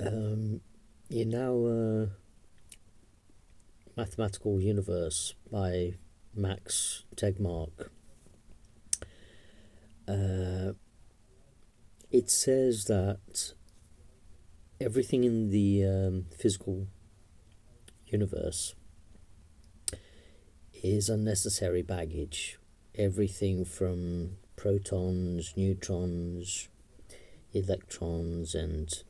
In our Mathematical Universe by Max Tegmark, it says that everything in the physical universe is unnecessary baggage. Everything from protons, neutrons, electrons, and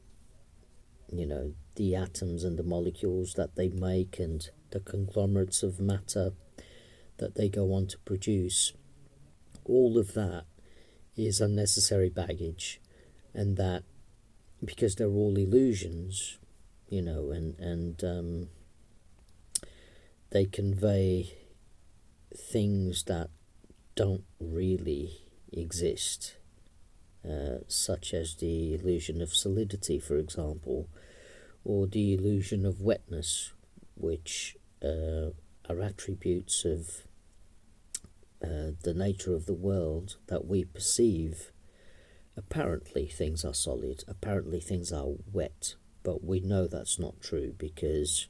the atoms and the molecules that they make, and the conglomerates of matter that they go on to produce, all of that is unnecessary baggage. And that because they're all illusions, and they convey things that don't really exist, such as the illusion of solidity, for example, or the illusion of wetness, which are attributes of the nature of the world that we perceive. Apparently things are solid, apparently things are wet, but we know that's not true, because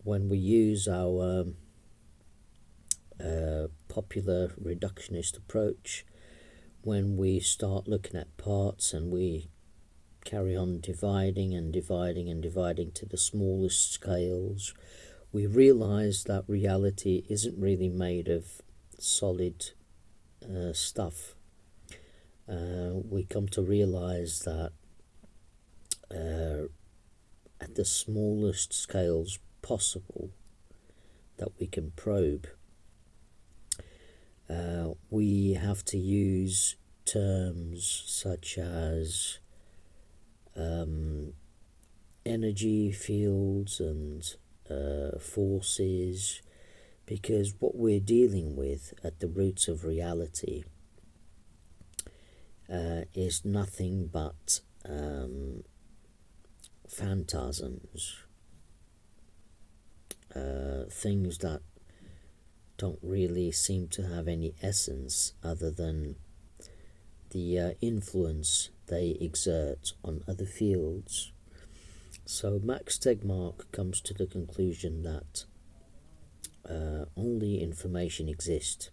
when we use our popular reductionist approach, when we start looking at parts and we carry on dividing and dividing and dividing to the smallest scales, we realize that reality isn't really made of solid stuff. We come to realize that at the smallest scales possible that we can probe, we have to use terms such as energy fields and forces, because what we're dealing with at the roots of reality is nothing but phantasms, things that don't really seem to have any essence other than the influence they exert on other fields. So Max Tegmark comes to the conclusion that only information exists,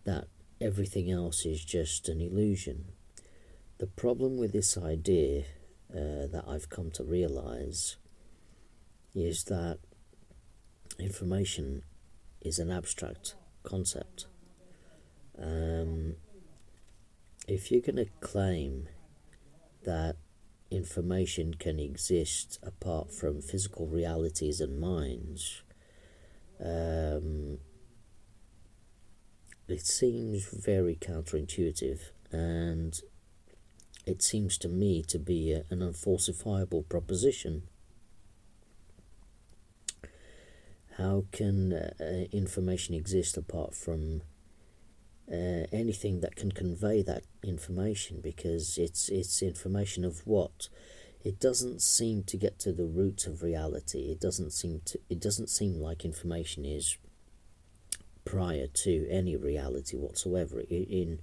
that everything else is just an illusion. The problem with this idea that I've come to realize is that information is an abstract concept. If you're going to claim that information can exist apart from physical realities and minds, it seems very counterintuitive, and it seems to me to be an unfalsifiable proposition. How can information exist apart from anything that can convey that information? Because it's information of what? It doesn't seem to get to the roots of reality. It doesn't seem like information is prior to any reality whatsoever. In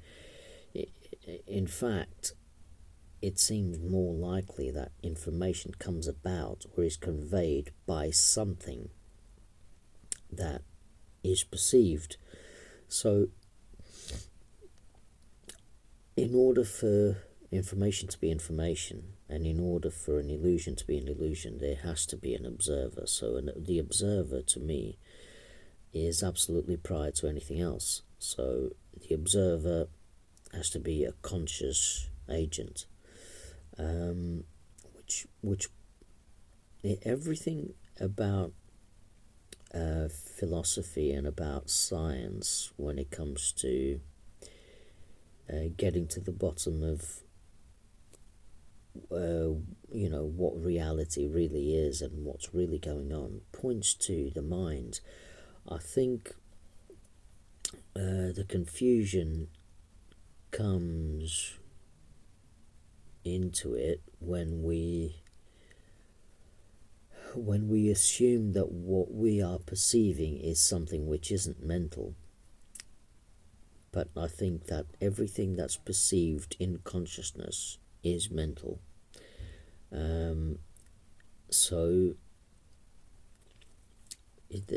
fact, it seems more likely that information comes about or is conveyed by something that is perceived. So in order for information to be information, and in order for an illusion to be an illusion, there has to be an observer. So the observer, to me, is absolutely prior to anything else. So the observer has to be a conscious agent, which everything about philosophy and about science, when it comes to getting to the bottom of what reality really is and what's really going on, points to the mind. I think the confusion comes into it when we assume that what we are perceiving is something which isn't mental. But I think that everything that's perceived in consciousness is mental. So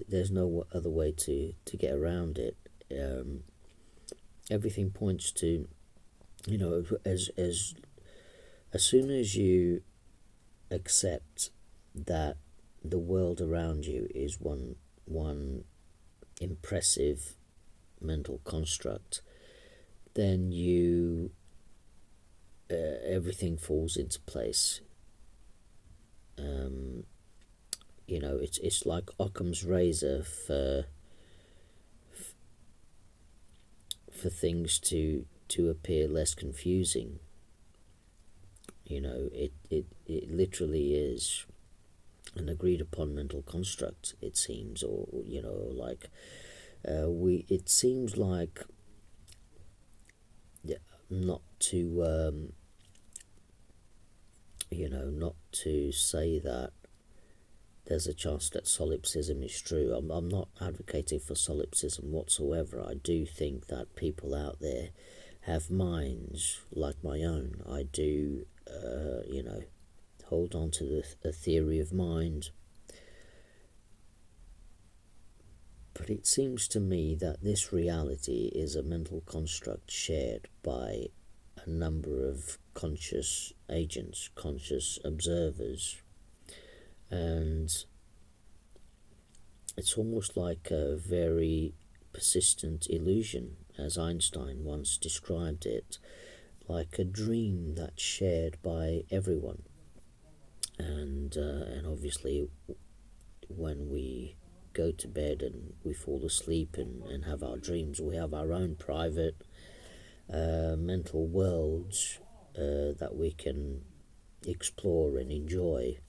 there's no other way to get around it. Everything points to, as soon as you accept that the world around you is one impressive mental construct, then everything falls into place. It's like Occam's razor for things to appear less confusing. It literally is an agreed upon mental construct, it seems, or like it seems like, not to not to say that there's a chance that solipsism is true. I'm not advocating for solipsism whatsoever. I do think that people out there have minds like my own. I do, hold on to the theory of mind. But it seems to me that this reality is a mental construct shared by a number of conscious agents, conscious observers. And it's almost like a very persistent illusion, as Einstein once described it, like a dream that's shared by everyone. And obviously, when we go to bed and we fall asleep and have our dreams, we have our own private mental worlds that we can explore and enjoy.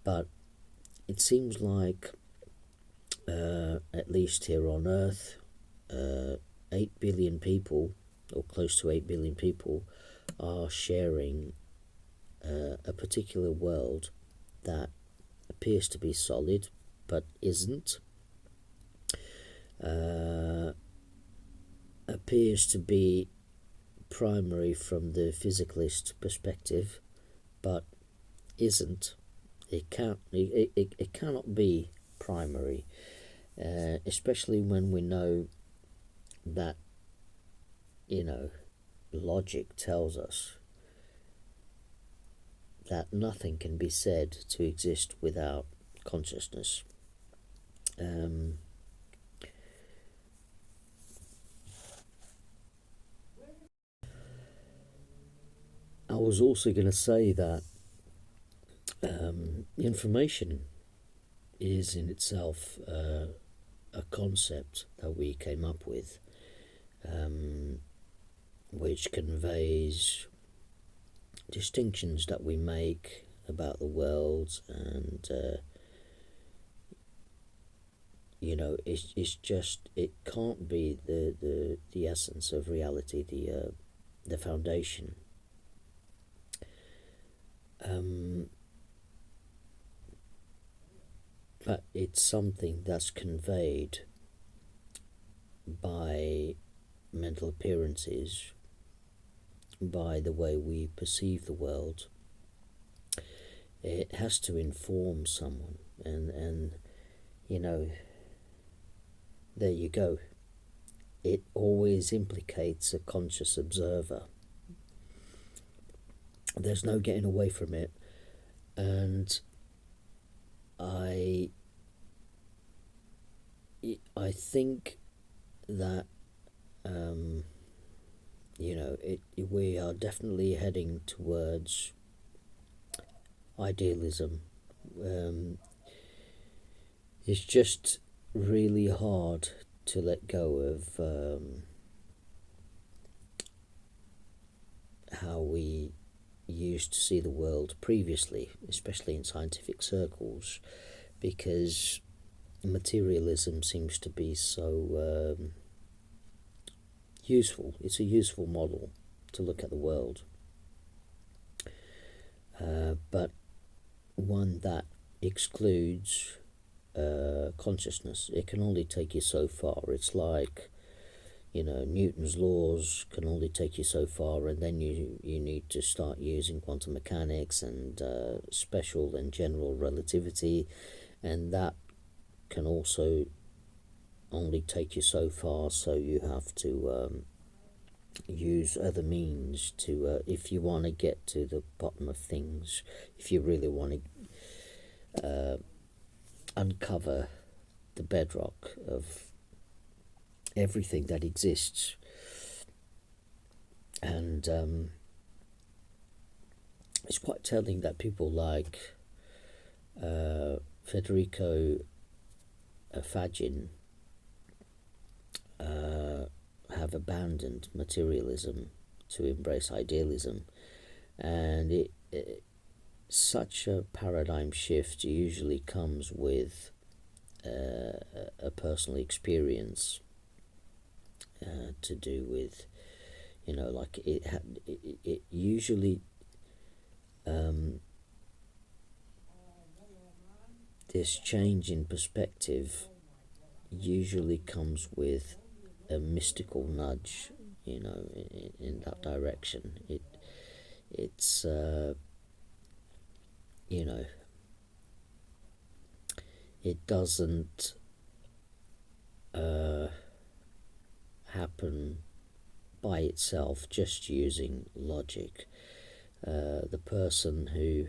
But it seems like, at least here on Earth, 8 billion people, or close to 8 billion people, are sharing a particular world that appears to be solid but isn't, appears to be primary from the physicalist perspective but isn't. It cannot be primary, especially when we know that logic tells us that nothing can be said to exist without consciousness. I was also going to say that information is in itself a concept that we came up with, which conveys distinctions that we make about the world, and it's just, it can't be the essence of reality, the foundation. But it's something that's conveyed by mental appearances, by the way we perceive the world. It has to inform someone, and there you go. It always implicates a conscious observer. There's no getting away from it. And I think that we are definitely heading towards idealism. It's just really hard to let go of how we used to see the world previously, especially in scientific circles, because materialism seems to be so useful. It's a useful model to look at the world, but one that excludes consciousness. It can only take you so far. It's like, Newton's laws can only take you so far, and then you need to start using quantum mechanics and special and general relativity, and that can also only take you so far, so you have to use other means to, if you want to get to the bottom of things, if you really want to uncover the bedrock of everything that exists. And it's quite telling that people like Federico Fagin have abandoned materialism to embrace idealism, and such a paradigm shift usually comes with a personal experience to do with, like it usually this change in perspective usually comes with a mystical nudge, in that direction. It's it doesn't happen by itself just using logic. The person who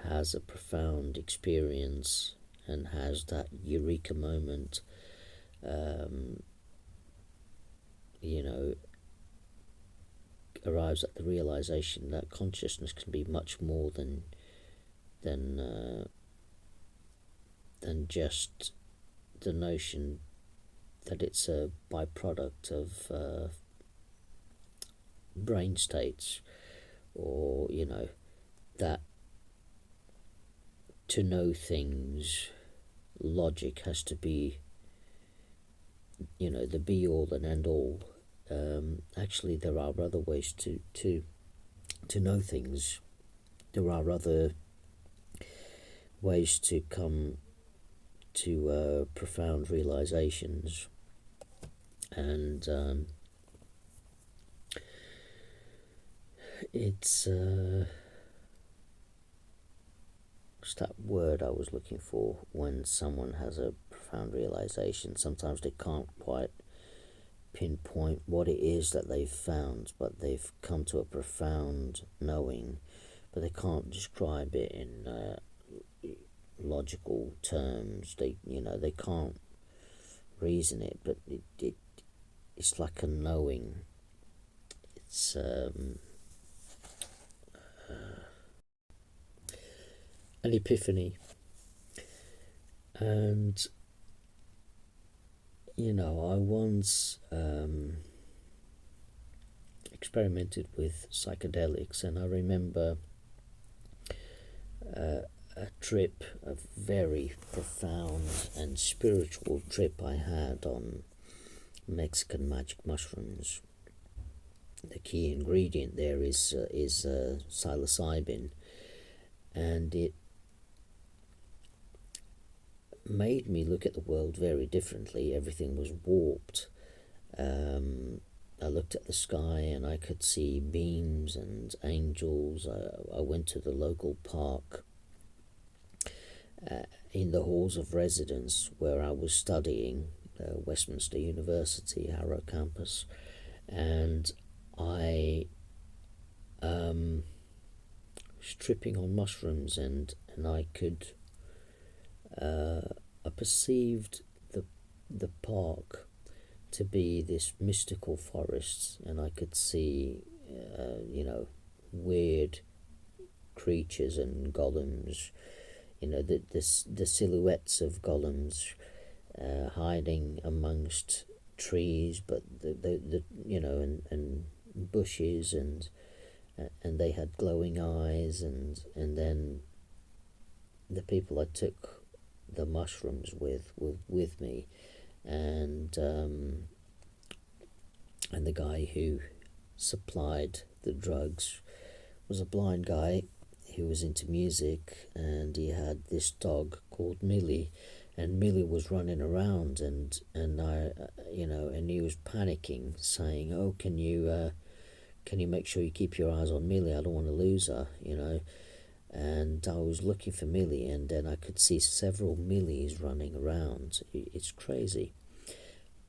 has a profound experience and has that eureka moment, arrives at the realization that consciousness can be much more than just the notion that it's a byproduct of brain states, or that to know things, logic has to be the be all and end all. Actually, there are other ways to know things. There are other ways to come to profound realizations, and it's what's that word I was looking for when someone has a profound realization? Sometimes they can't quite pinpoint what it is that they've found, but they've come to a profound knowing, but they can't describe it in logical terms. They can't reason it, but it's like a knowing. It's an epiphany. And I once experimented with psychedelics, and I remember a trip, a very profound and spiritual trip I had on Mexican magic mushrooms. The key ingredient there is psilocybin, and it made me look at the world very differently. Everything was warped. I looked at the sky and I could see beams and angels. I went to the local park in the halls of residence where I was studying, Westminster University, Harrow campus, and I was tripping on mushrooms, and I could I perceived the park to be this mystical forest, and I could see weird creatures and golems, the silhouettes of golems hiding amongst trees, but the and bushes, and they had glowing eyes, and then the people I took the mushrooms with me, and the guy who supplied the drugs was a blind guy who was into music, and he had this dog called Millie, and Millie was running around, and I, and he was panicking, saying, "Oh, can you make sure you keep your eyes on Millie? I don't want to lose her," And I was looking for Millie, and then I could see several Millies running around. It's crazy.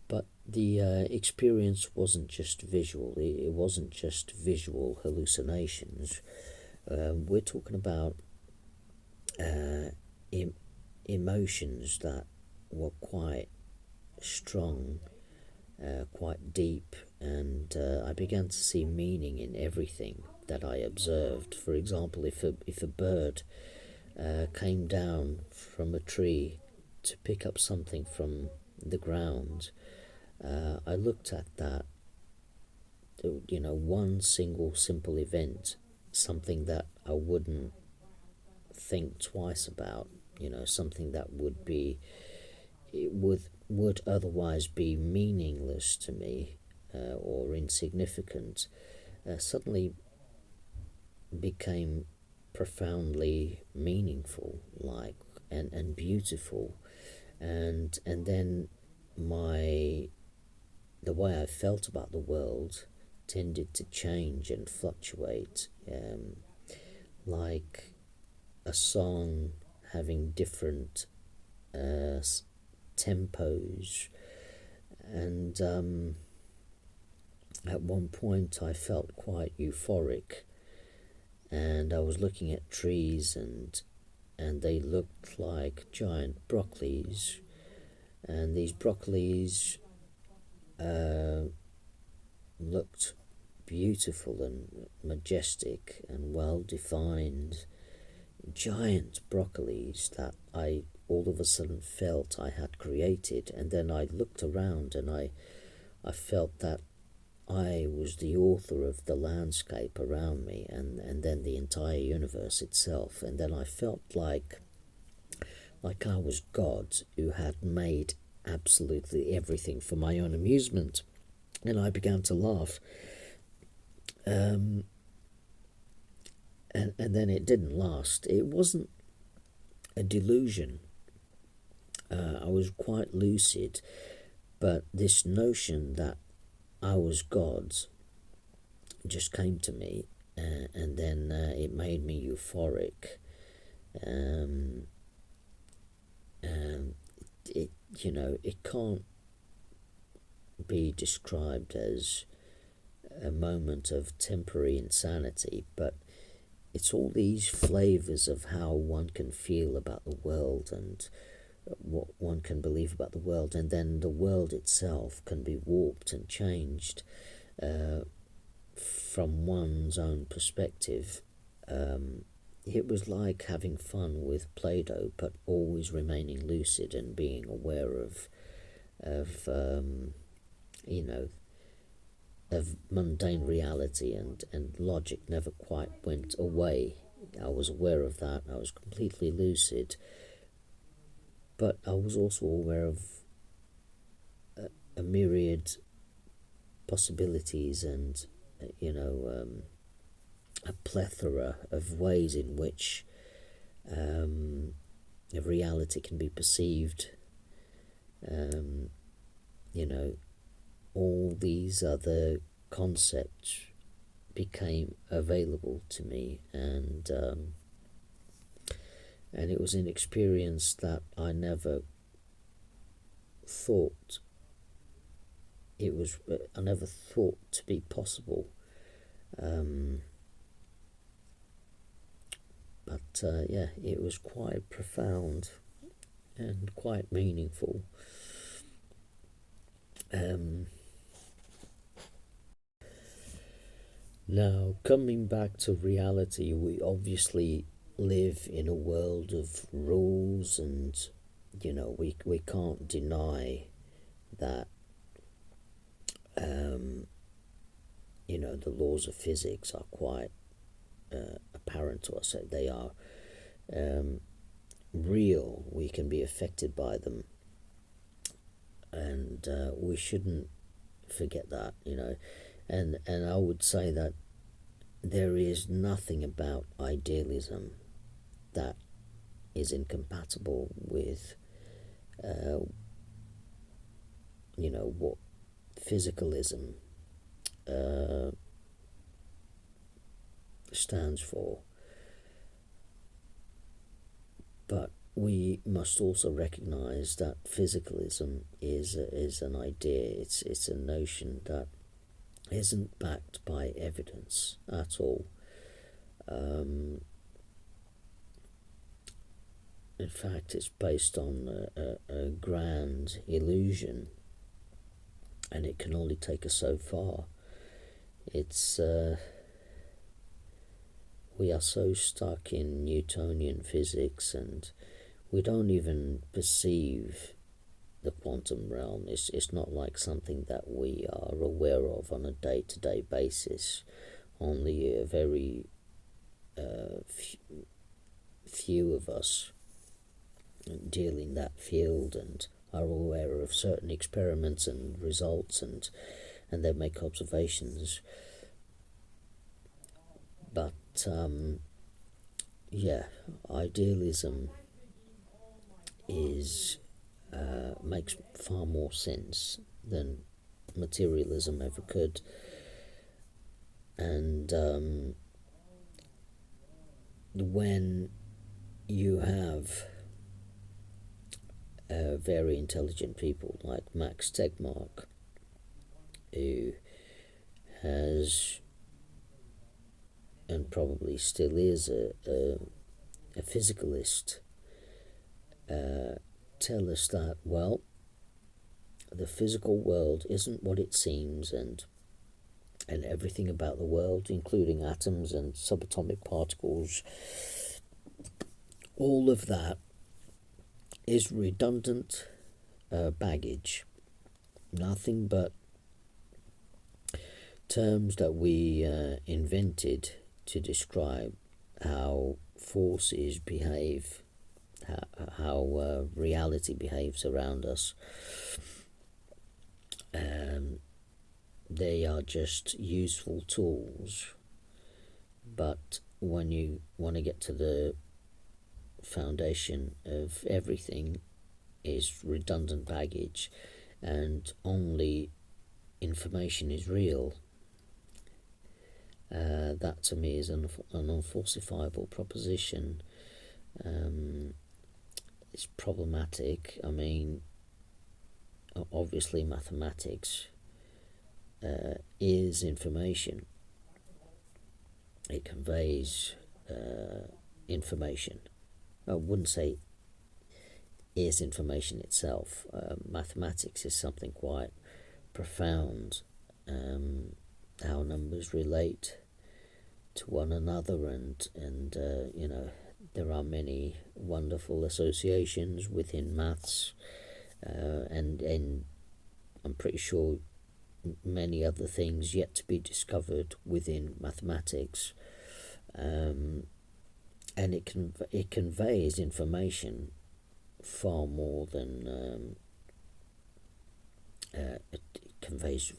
But the experience wasn't just visual. It wasn't just visual hallucinations. We're talking about emotions that were quite strong, quite deep, and I began to see meaning in everything that I observed. For example, if a bird came down from a tree to pick up something from the ground, I looked at that, one single simple event, something that I wouldn't think twice about, something that would otherwise be meaningless to me, or insignificant, suddenly became profoundly meaningful, and beautiful, and then the way I felt about the world tended to change and fluctuate, like a song having different tempos, and at one point I felt quite euphoric, and I was looking at trees, and they looked like giant broccolis, and these broccolis looked beautiful and majestic and well defined, giant broccolis that I all of a sudden felt I had created. And then I looked around, and I felt that I was the author of the landscape around me, and then the entire universe itself. And then I felt like I was God who had made absolutely everything for my own amusement. And I began to laugh. And then it didn't last. It wasn't a delusion. I was quite lucid, but this notion that I was God just came to me, and then it made me euphoric. It can't be described as a moment of temporary insanity, but it's all these flavors of how one can feel about the world and what one can believe about the world, and then the world itself can be warped and changed from one's own perspective. It was like having fun with Play-Doh, but always remaining lucid and being aware of mundane reality, and logic never quite went away. I was aware of that. I was completely lucid, but I was also aware of a myriad possibilities, and a plethora of ways in which reality can be perceived. All these other concepts became available to me, and it was an experience that I never thought to be possible. But it was quite profound and quite meaningful. Now, coming back to reality, we obviously live in a world of rules, and we can't deny that the laws of physics are quite apparent to us. They are real. We can be affected by them, and we shouldn't forget that. And I would say that there is nothing about idealism that is incompatible with uh, what physicalism stands for. But we must also recognize that physicalism is an idea. It's a notion that isn't backed by evidence at all. In fact, it's based on a grand illusion, and it can only take us so far. We are so stuck in Newtonian physics, and we don't even perceive the quantum realm. It's not like something that we are aware of on a day-to-day basis. Only a very few of us deal in that field and are aware of certain experiments and results, and they make observations. But idealism makes far more sense than materialism ever could. And when you have very intelligent people like Max Tegmark, who has and probably still is a physicalist, tell us that, well, the physical world isn't what it seems, and everything about the world, including atoms and subatomic particles, all of that is redundant baggage. Nothing but terms that we invented to describe how forces behave, how reality behaves around us. They are just useful tools, but when you want to get to the foundation of everything, is redundant baggage, and only information is real. That to me is an unfalsifiable proposition. It's problematic. I mean, obviously mathematics is information. It conveys information. I wouldn't say is information itself. Mathematics is something quite profound. How numbers relate to one another, and there are many wonderful associations within maths, and I'm pretty sure many other things yet to be discovered within mathematics, and it conveys information far more than it conveys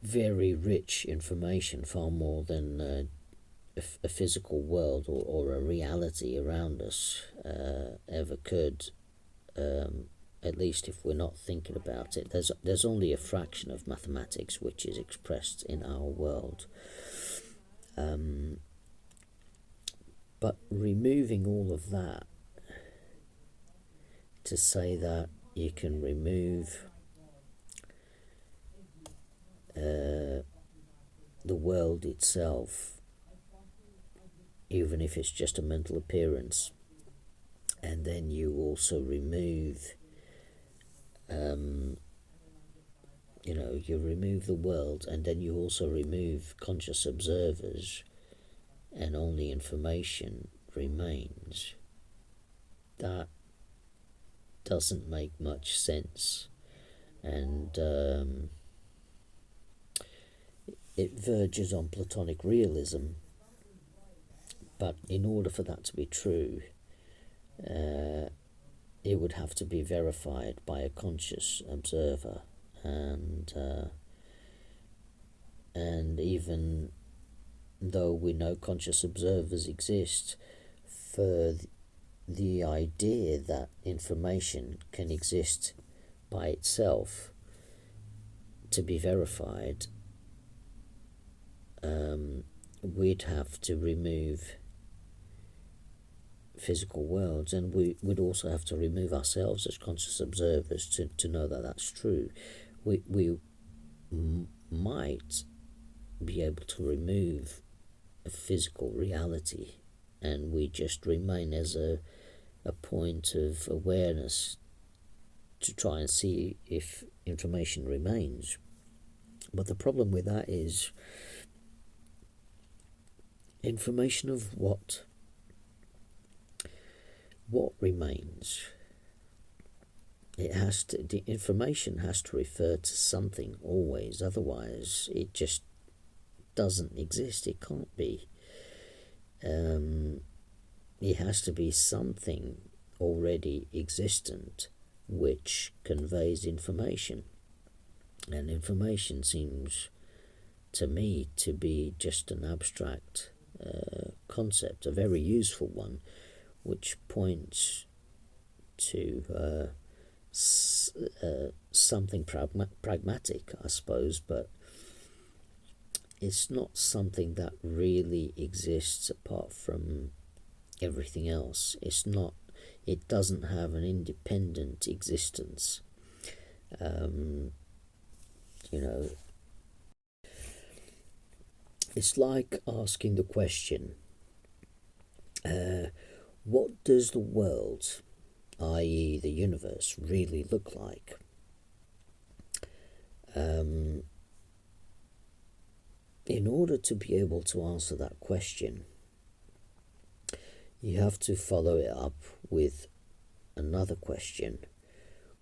very rich information, far more than a physical world or a reality around us ever could. At least if we're not thinking about it, there's only a fraction of mathematics which is expressed in our world. But removing all of that, to say that you can remove the world itself, even if it's just a mental appearance, and then you also remove you remove the world, and then you also remove conscious observers, and only information remains. That doesn't make much sense, and it verges on Platonic realism. But in order for that to be true, it would have to be verified by a conscious observer, and even though we know conscious observers exist, for the idea that information can exist by itself to be verified, we'd have to remove physical worlds, and we would also have to remove ourselves as conscious observers to know that that's true. We might be able to remove a physical reality, and we just remain as a point of awareness to try and see if information remains. But the problem with that is information of what? What remains? The information has to refer to something always, otherwise it just doesn't exist. It can't be. It has to be something already existent which conveys information. And information seems to me to be just an abstract concept, a very useful one, which points to something pragmatic, I suppose, but it's not something that really exists apart from everything else. It doesn't have an independent existence. It's like asking the question, what does the world, i.e. the universe, really look like? In order to be able to answer that question, you have to follow it up with another question,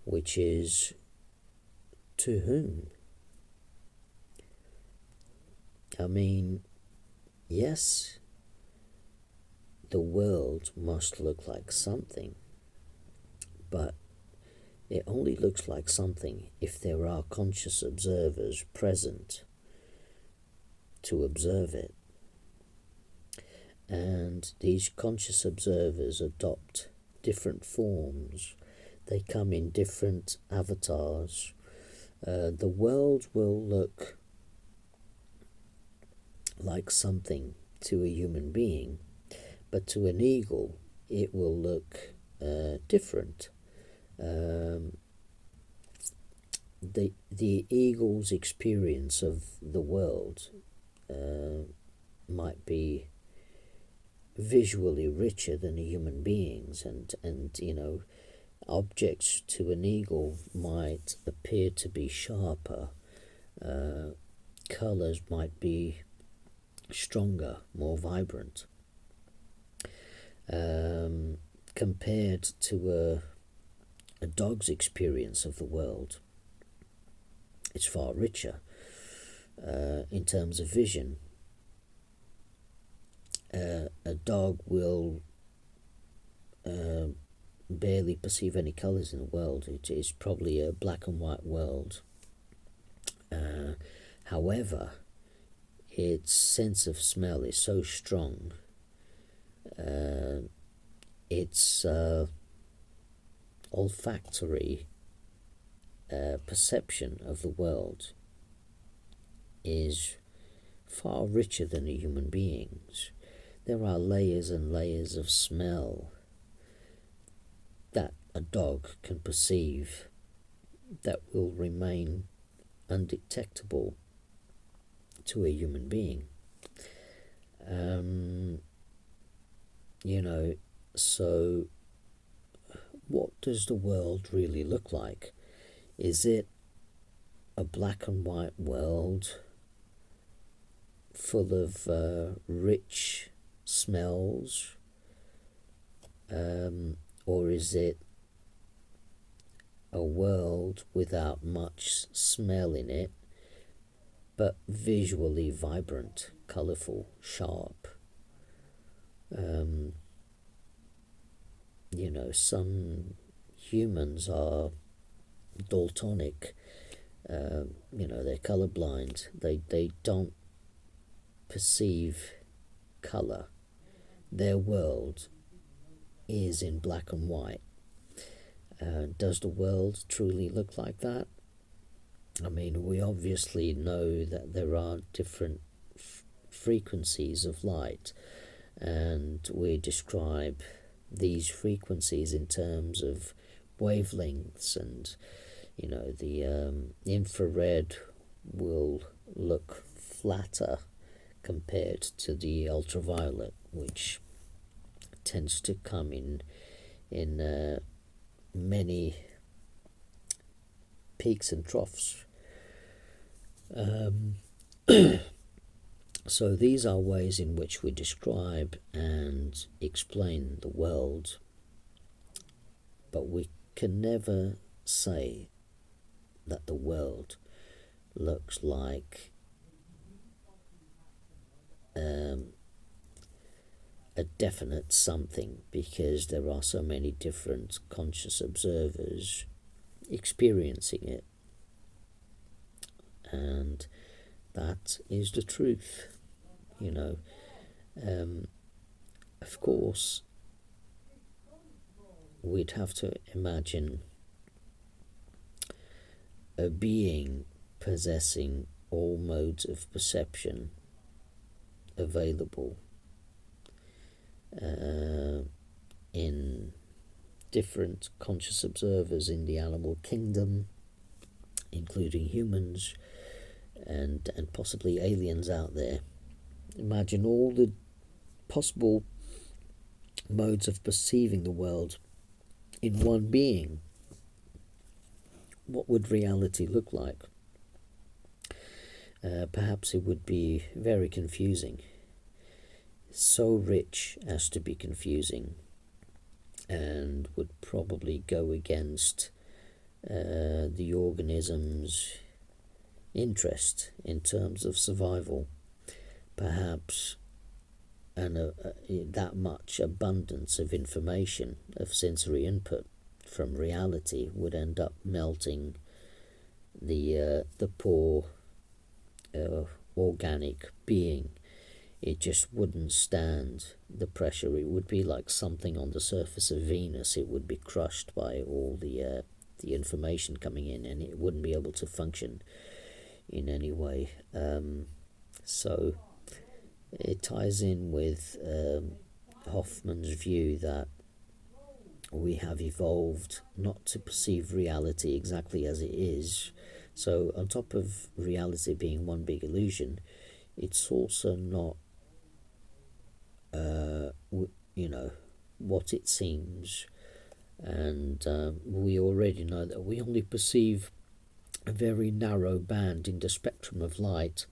which is, to whom? I mean, yes, the world must look like something, but it only looks like something if there are conscious observers present to observe it. And these conscious observers adopt different forms. They come in different avatars. The world will look like something to a human being, but to an eagle it will look different. The eagle's experience of the world might be visually richer than a human being's, and objects to an eagle might appear to be sharper, colors might be stronger, more vibrant, compared to a dog's experience of the world. It's far richer in terms of vision. A dog will barely perceive any colours in the world. It is probably a black and white world. However, its sense of smell is so strong. Its olfactory perception of the world is far richer than a human being's. There are layers and layers of smell that a dog can perceive that will remain undetectable to a human being. So what does the world really look like? Is it a black and white world full of rich smells, or is it a world without much smell in it, but visually vibrant, colourful, sharp? Some humans are daltonic. They're colourblind. They don't perceive colour. Their world is in black and white. Does the world truly look like that? I mean, we obviously know that there are different frequencies of light, and we describe these frequencies in terms of wavelengths, and the infrared will look flatter compared to the ultraviolet, which tends to come in many peaks and troughs. So these are ways in which we describe and explain the world, but we can never say that the world looks like a definite something, because there are so many different conscious observers experiencing it, and that is the truth. Of course, we'd have to imagine a being possessing all modes of perception available in different conscious observers in the animal kingdom, including humans and possibly aliens out there. Imagine all the possible modes of perceiving the world in one being. What would reality look like? Perhaps it would be very confusing, so rich as to be confusing, and would probably go against the organism's interest in terms of survival. Perhaps that much abundance of information, of sensory input from reality, would end up melting the poor organic being. It just wouldn't stand the pressure. It would be like something on the surface of Venus. It would be crushed by all the information coming in, and it wouldn't be able to function in any way. So it ties in with Hoffman's view that we have evolved not to perceive reality exactly as it is. So on top of reality being one big illusion, it's also not what it seems. And we already know that we only perceive a very narrow band in the spectrum of light,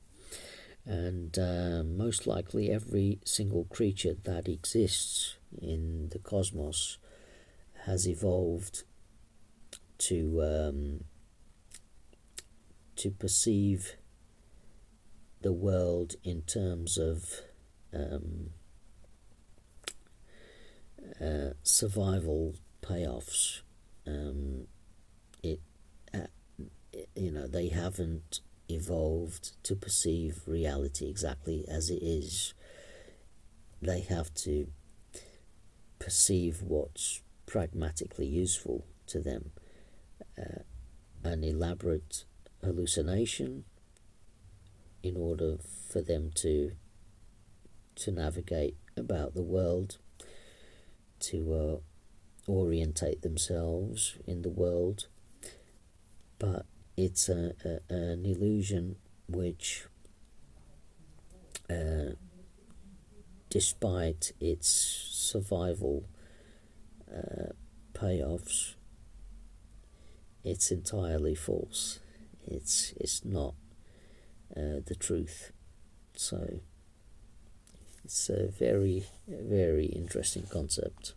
and most likely every single creature that exists in the cosmos has evolved to perceive the world in terms of survival payoffs. They haven't evolved to perceive reality exactly as it is. They have to perceive what's pragmatically useful to them. An elaborate hallucination in order for them to navigate about the world, to orientate themselves in the world. But it's an illusion which, despite its survival payoffs, it's entirely false. It's not the truth. So it's a very, very interesting concept.